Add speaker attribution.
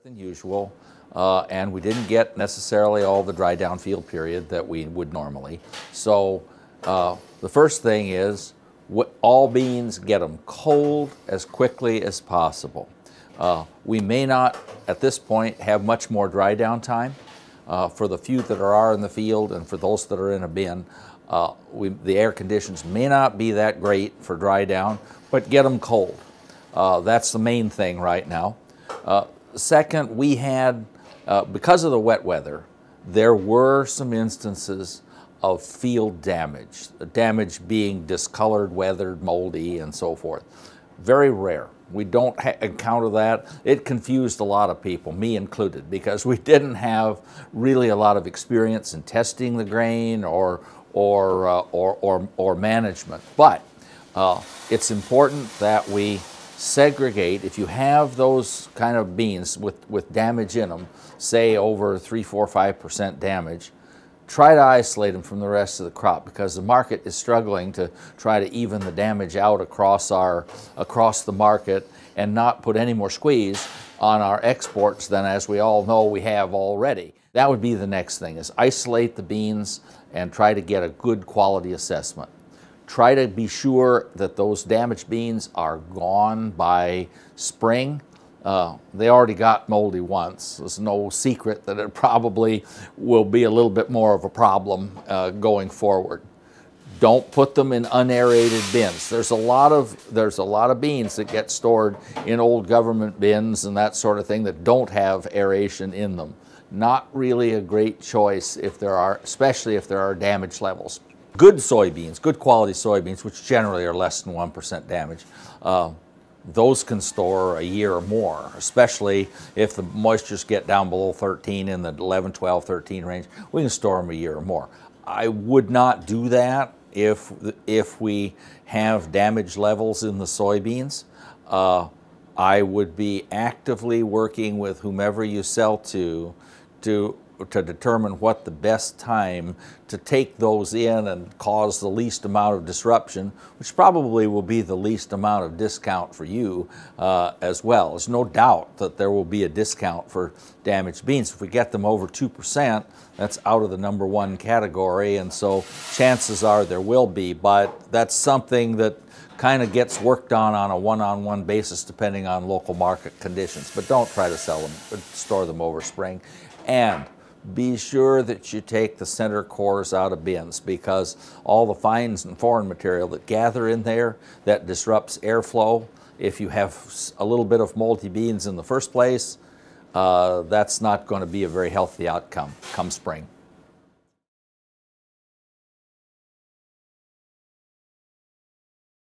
Speaker 1: than usual, and we didn't get necessarily all the dry down field period that we would normally. So the first thing is all beans, get them cold as quickly as possible. We may not at this point have much more dry down time. For the few that are in the field and for those that are in a bin, the air conditions may not be that great for dry down, but get them cold. That's the main thing right now. Second, we had, because of the wet weather, there were some instances of field damage, damage being discolored, weathered, moldy, and so forth. Very rare. We don't encounter that. It confused a lot of people, me included, because we didn't have really a lot of experience in testing the grain or management. But it's important that we segregate. If you have those kind of beans with damage in them, say over 3, 4, 5% damage, try to isolate them from the rest of the crop, because the market is struggling to try to even the damage out across the market and not put any more squeeze on our exports than, as we all know, we have already. That would be the next thing, is isolate the beans and try to get a good quality assessment. Try to be sure that those damaged beans are gone by spring. They already got moldy once. There's no secret that it probably will be a little bit more of a problem going forward. Don't put them in unaerated bins. There's a lot of beans that get stored in old government bins and that sort of thing that don't have aeration in them. Not really a great choice if there are, especially if there are damage levels. Good soybeans, good quality soybeans, which generally are less than 1% damage, those can store a year or more, especially if the moistures get down below 13 in the 11, 12, 13 range. We can store them a year or more. I would not do that if we have damage levels in the soybeans. I would be actively working with whomever you sell to determine what the best time to take those in and cause the least amount of disruption, which probably will be the least amount of discount for you as well. There's no doubt that there will be a discount for damaged beans. If we get them over 2%, that's out of the #1 category, and so chances are there will be, but that's something that kind of gets worked on a one-on-one basis depending on local market conditions. But don't try to sell them, but store them over spring. And be sure that you take the center cores out of bins, because all the fines and foreign material that gather in there that disrupts airflow, if you have a little bit of moldy beans in the first place, that's not going to be a very healthy outcome come spring.